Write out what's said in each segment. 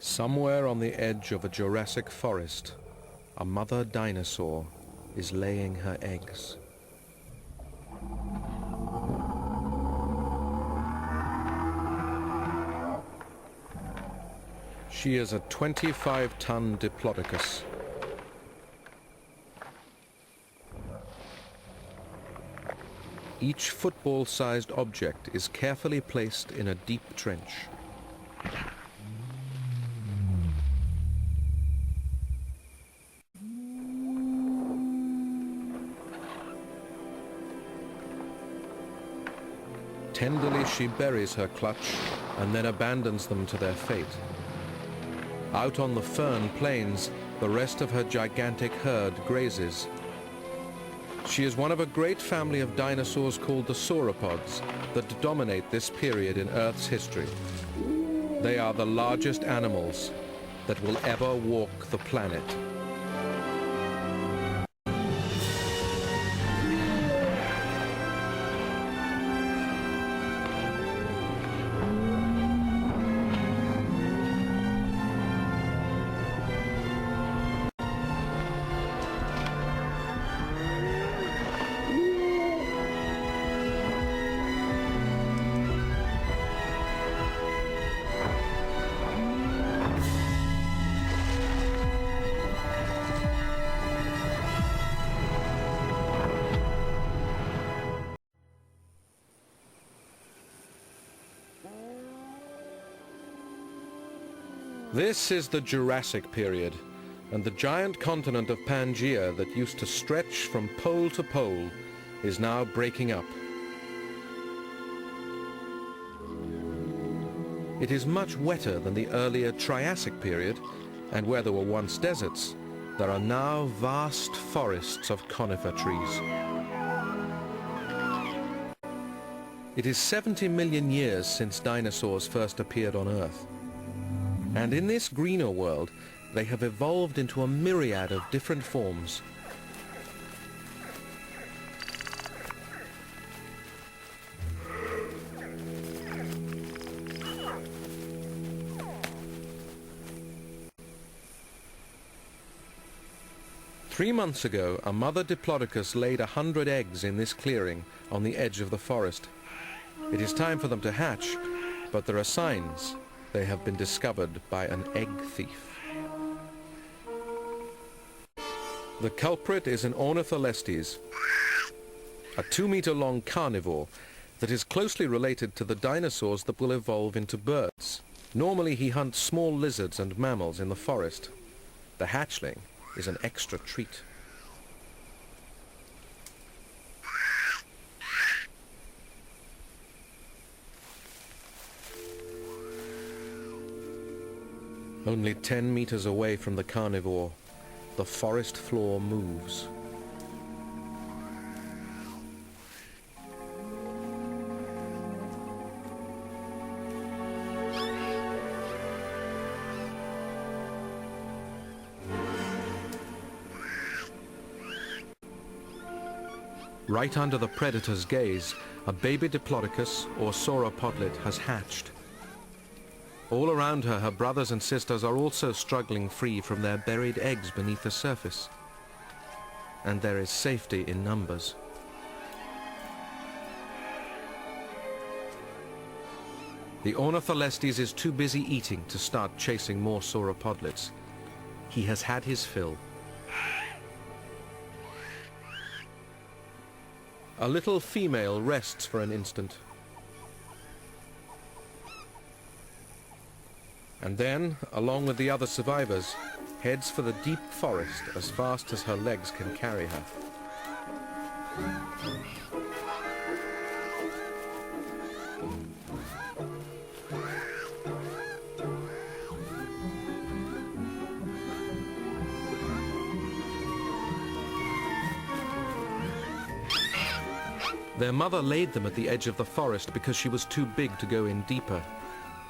Somewhere on the edge of a Jurassic forest, a mother dinosaur is laying her eggs. She is a 25-ton Diplodocus. Each football-sized object is carefully placed in a deep trench. Tenderly she buries her clutch and then abandons them to their fate. Out on the fern plains, the rest of her gigantic herd grazes. She is one of a great family of dinosaurs called the sauropods that dominate this period in Earth's history. They are the largest animals that will ever walk the planet. This is the Jurassic period, and the giant continent of Pangaea that used to stretch from pole to pole is now breaking up. It is much wetter than the earlier Triassic period, and where there were once deserts, there are now vast forests of conifer trees. It is 70 million years since dinosaurs first appeared on Earth. And in this greener world, they have evolved into a myriad of different forms. Three months ago, a mother Diplodocus laid 100 eggs in this clearing on the edge of the forest. It is time for them to hatch, but there are signs they have been discovered by an egg thief. The culprit is an Ornitholestes, a 2-meter-long carnivore that is closely related to the dinosaurs that will evolve into birds. Normally he hunts small lizards and mammals in the forest. The hatchling is an extra treat. Only 10 meters away from the carnivore, the forest floor moves. Right under the predator's gaze, a baby Diplodocus or sauropodlet has hatched. All around her, her brothers and sisters are also struggling free from their buried eggs beneath the surface. And there is safety in numbers. The Ornitholestes is too busy eating to start chasing more sauropodlets. He has had his fill. A little female rests for an instant. And then, along with the other survivors, heads for the deep forest as fast as her legs can carry her. Their mother laid them at the edge of the forest because she was too big to go in deeper.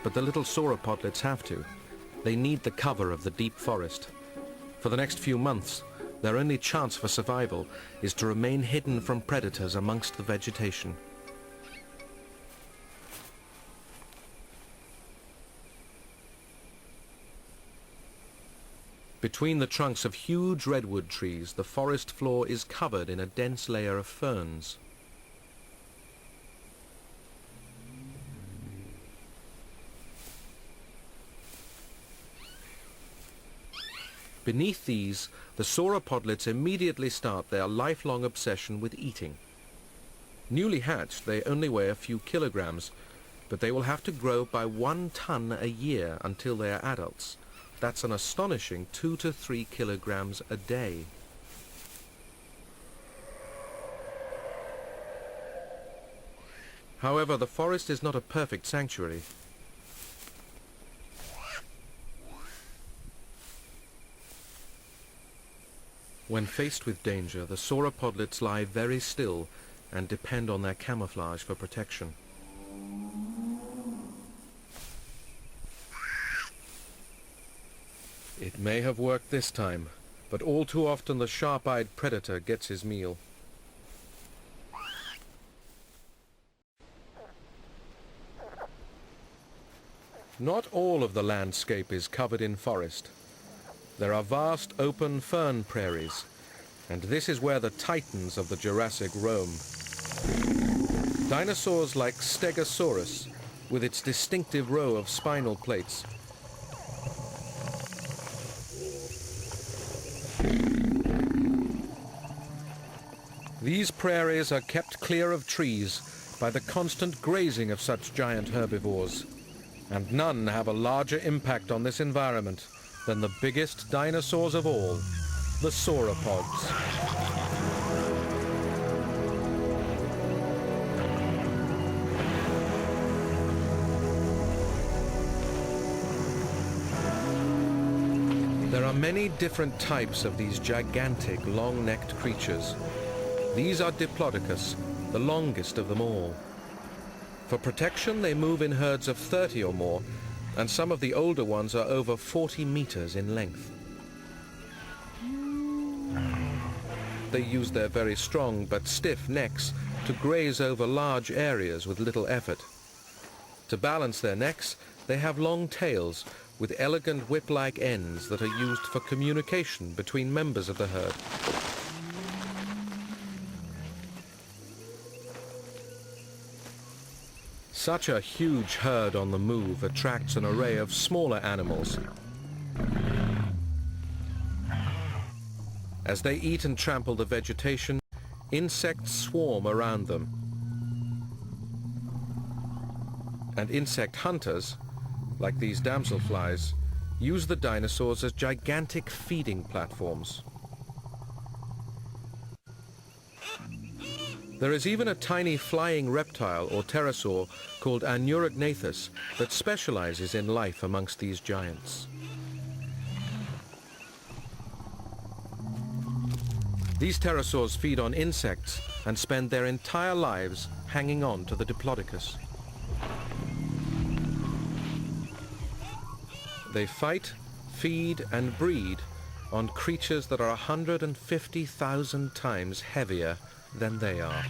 But the little sauropodlets have to. They need the cover of the deep forest. For the next few months, their only chance for survival is to remain hidden from predators amongst the vegetation. Between the trunks of huge redwood trees, the forest floor is covered in a dense layer of ferns. Beneath these, the sauropodlets immediately start their lifelong obsession with eating. Newly hatched, they only weigh a few kilograms, but they will have to grow by 1 ton a year until they are adults. That's an astonishing 2 to 3 kilograms a day. However, the forest is not a perfect sanctuary. When faced with danger, the sauropodlets lie very still and depend on their camouflage for protection. It may have worked this time, but all too often the sharp-eyed predator gets his meal. Not all of the landscape is covered in forest. There are vast open fern prairies, and this is where the titans of the Jurassic roam. Dinosaurs like Stegosaurus, with its distinctive row of spinal plates, these prairies are kept clear of trees by the constant grazing of such giant herbivores, and none have a larger impact on this environment than the biggest dinosaurs of all, the sauropods. There are many different types of these gigantic, long-necked creatures. These are Diplodocus, the longest of them all. For protection, they move in herds of 30 or more, and some of the older ones are over 40 meters in length. They use their very strong but stiff necks to graze over large areas with little effort. To balance their necks, they have long tails with elegant whip-like ends that are used for communication between members of the herd. Such a huge herd on the move attracts an array of smaller animals. As they eat and trample the vegetation, insects swarm around them. And insect hunters, like these damselflies, use the dinosaurs as gigantic feeding platforms. There is even a tiny flying reptile or pterosaur called Anurognathus that specializes in life amongst these giants. These pterosaurs feed on insects and spend their entire lives hanging on to the Diplodocus. They fight, feed and breed on creatures that are 150,000 times heavier than they are.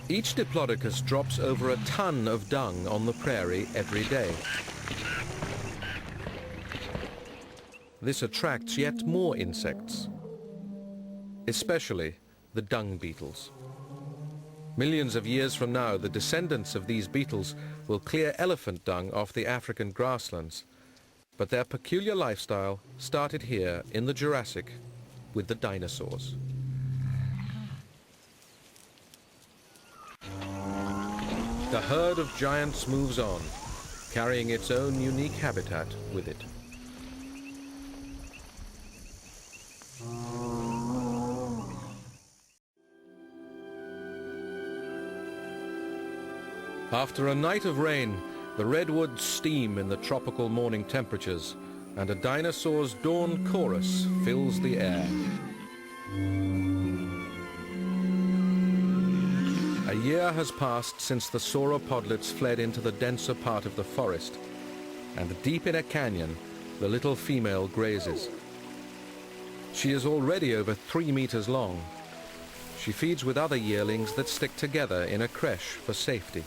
Each Diplodocus drops over a ton of dung on the prairie every day. This attracts yet more insects, especially the dung beetles. Millions of years from now, the descendants of these beetles will clear elephant dung off the African grasslands. But their peculiar lifestyle started here in the Jurassic with the dinosaurs. The herd of giants moves on, carrying its own unique habitat with it. After a night of rain, the redwoods steam in the tropical morning temperatures, and a dinosaur's dawn chorus fills the air. A year has passed since the sauropodlets fled into the denser part of the forest, and deep in a canyon, the little female grazes. She is already over 3 meters long, She feeds with other yearlings that stick together in a creche for safety.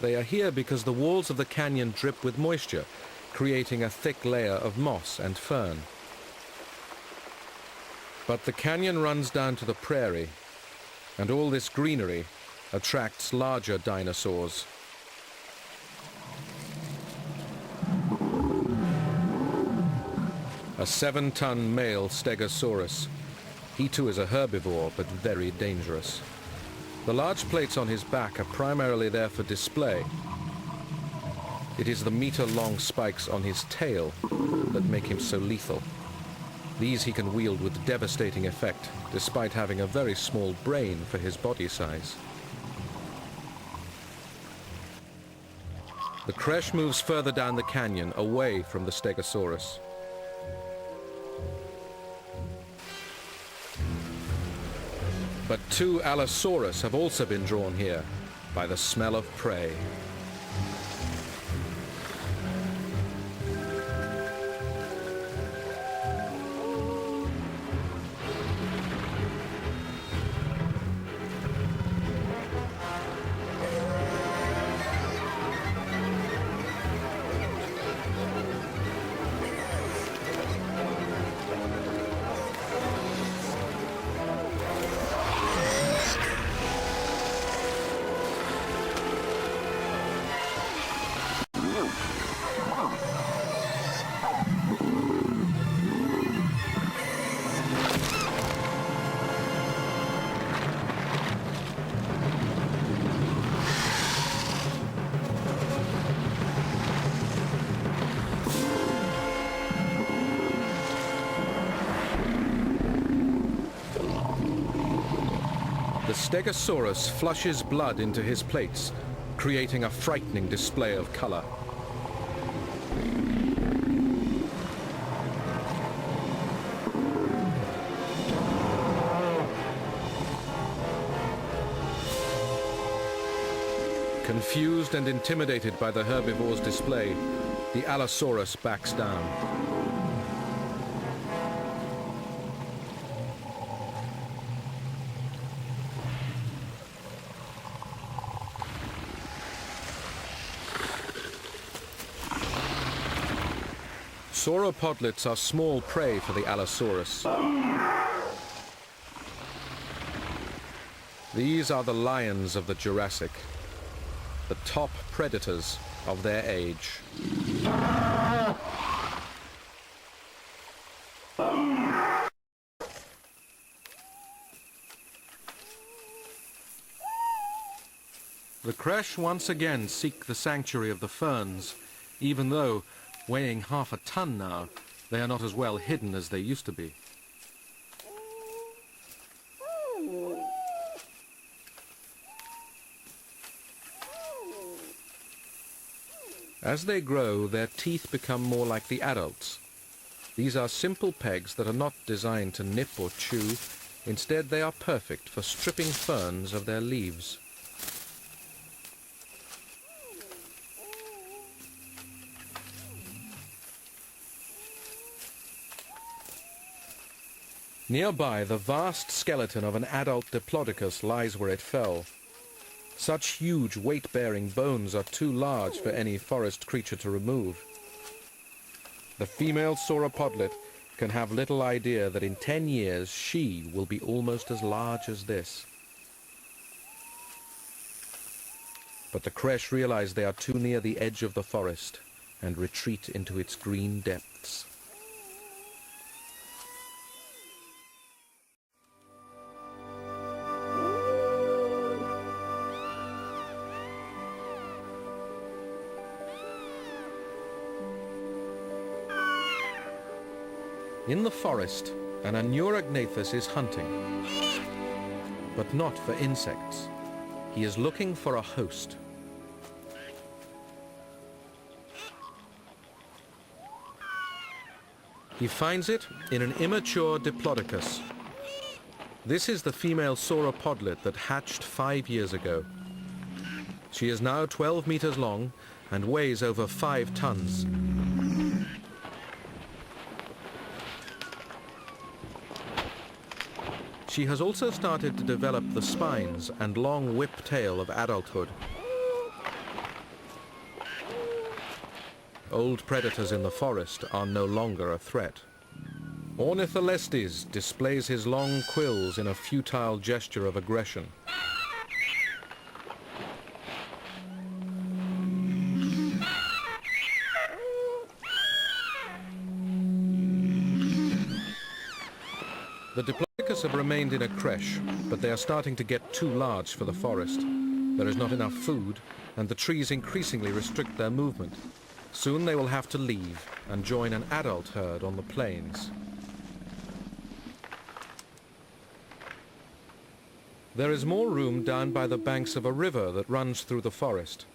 They are here because the walls of the canyon drip with moisture, creating a thick layer of moss and fern. But the canyon runs down to the prairie, and all this greenery attracts larger dinosaurs. A 7-ton male stegosaurus. He too is a herbivore, but very dangerous. The large plates on his back are primarily there for display. It is the meter-long spikes on his tail that make him so lethal. These he can wield with devastating effect, despite having a very small brain for his body size. The creche moves further down the canyon, away from the stegosaurus. But 2 Allosaurus have also been drawn here by the smell of prey. The stegosaurus flushes blood into his plates, creating a frightening display of color. Confused and intimidated by the herbivore's display, the Allosaurus backs down. Sauropodlets are small prey for the Allosaurus. These are the lions of the Jurassic, the top predators of their age. The creche once again seek the sanctuary of the ferns, even though, weighing half a ton now, they are not as well hidden as they used to be. As they grow, their teeth become more like the adults. These are simple pegs that are not designed to nip or chew. Instead, they are perfect for stripping ferns of their leaves. Nearby, the vast skeleton of an adult Diplodocus lies where it fell. Such huge weight-bearing bones are too large for any forest creature to remove. The female sauropodlet can have little idea that in 10 years she will be almost as large as this. But the creche realize they are too near the edge of the forest and retreat into its green depths. In the forest, an Anurognathus is hunting, but not for insects. He is looking for a host. He finds it in an immature Diplodocus. This is the female sauropodlet that hatched 5 years ago. She is now 12 meters long and weighs over 5 tons. She has also started to develop the spines and long whip tail of adulthood. Old predators in the forest are no longer a threat. Ornitholestes displays his long quills in a futile gesture of aggression. The Diplodocus have remained in a creche, but they are starting to get too large for the forest. There is not enough food, and the trees increasingly restrict their movement. Soon they will have to leave and join an adult herd on the plains. There is more room down by the banks of a river that runs through the forest.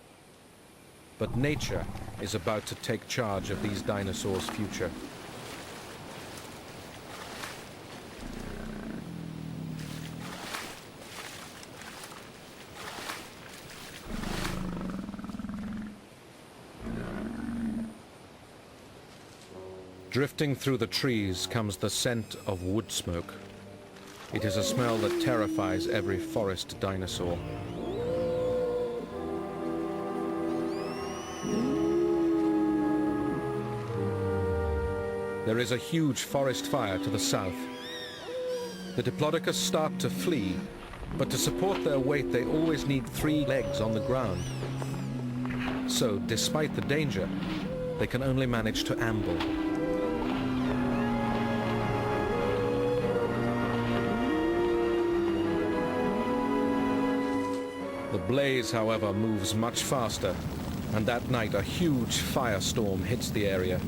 But nature is about to take charge of these dinosaurs' future. Drifting through the trees comes the scent of wood smoke. It is a smell that terrifies every forest dinosaur. There is a huge forest fire to the south. The Diplodocus start to flee, but to support their weight they always need 3 legs on the ground. So, despite the danger, they can only manage to amble. The blaze, however, moves much faster, and that night a huge firestorm hits the area.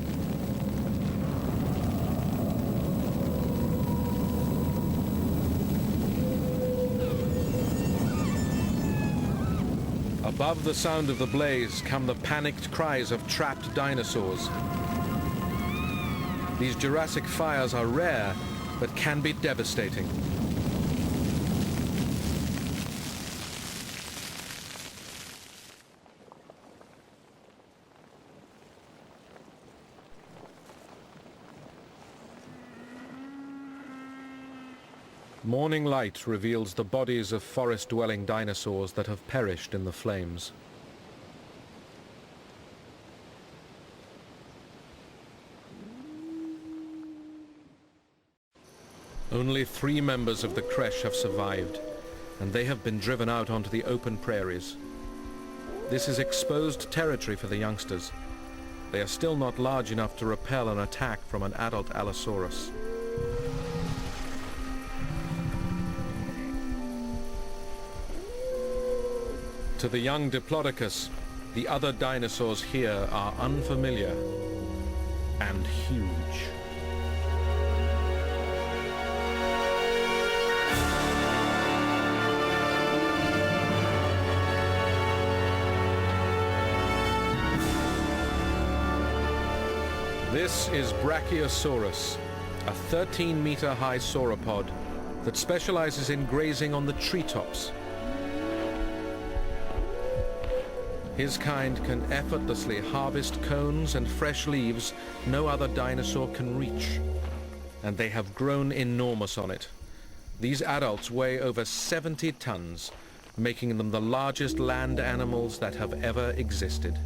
Above the sound of the blaze come the panicked cries of trapped dinosaurs. These Jurassic fires are rare, but can be devastating. Morning light reveals the bodies of forest-dwelling dinosaurs that have perished in the flames. Only 3 members of the creche have survived, and they have been driven out onto the open prairies. This is exposed territory for the youngsters. They are still not large enough to repel an attack from an adult Allosaurus. To the young Diplodocus, the other dinosaurs here are unfamiliar and huge. This is Brachiosaurus, a 13-meter-high sauropod that specializes in grazing on the treetops. His kind can effortlessly harvest cones and fresh leaves no other dinosaur can reach, and they have grown enormous on it. These adults weigh over 70 tons, making them the largest land animals that have ever existed.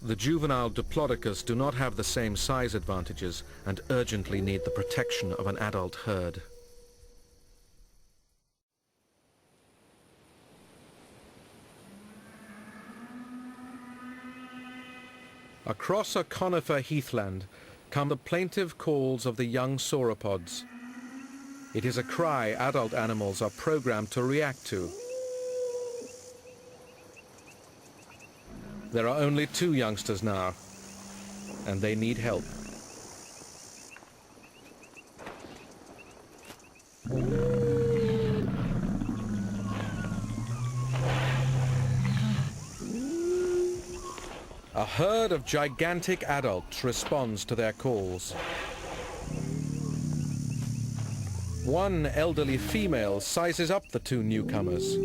The juvenile Diplodocus do not have the same size advantages and urgently need the protection of an adult herd. Across a conifer heathland come the plaintive calls of the young sauropods. It is a cry adult animals are programmed to react to. There are only 2 youngsters now, and they need help. A herd of gigantic adults responds to their calls. One elderly female sizes up the 2 newcomers.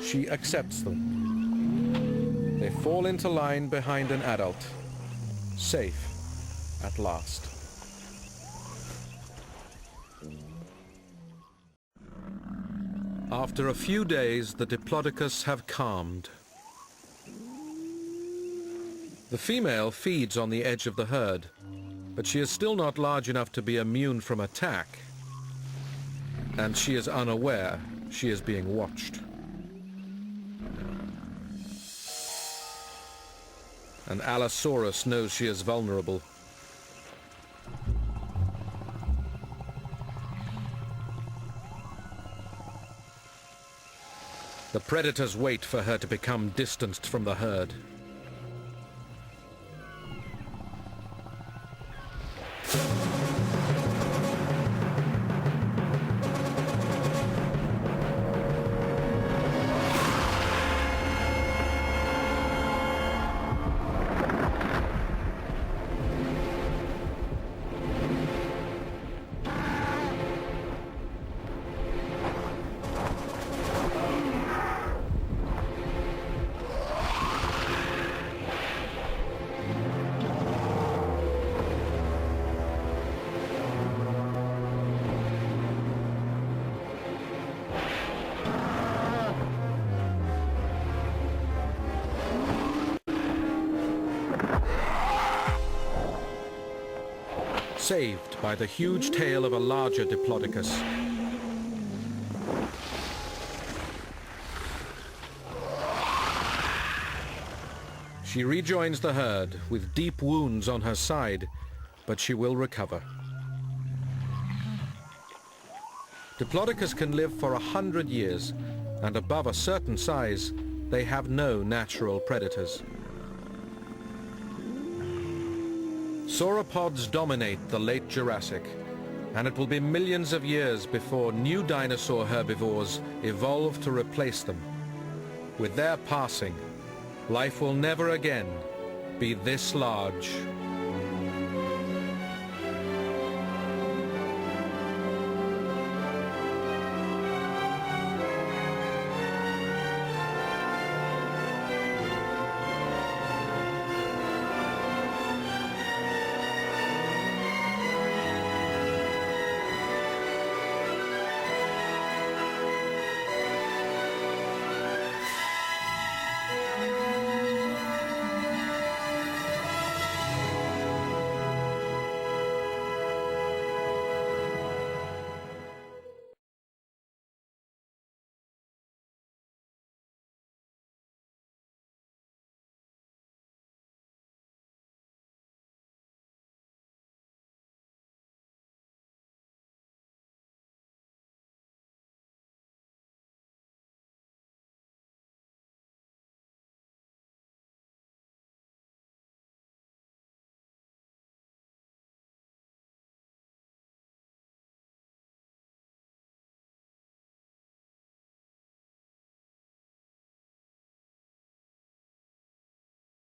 She accepts them. They fall into line behind an adult, safe at last. After a few days, the Diplodocus have calmed. The female feeds on the edge of the herd, but she is still not large enough to be immune from attack, and she is unaware she is being watched. And Allosaurus knows she is vulnerable. The predators wait for her to become distanced from the herd. Saved by the huge tail of a larger Diplodocus. She rejoins the herd with deep wounds on her side, but she will recover. Diplodocus can live for 100 years, and above a certain size, they have no natural predators. Sauropods dominate the late Jurassic, and it will be millions of years before new dinosaur herbivores evolve to replace them. With their passing, life will never again be this large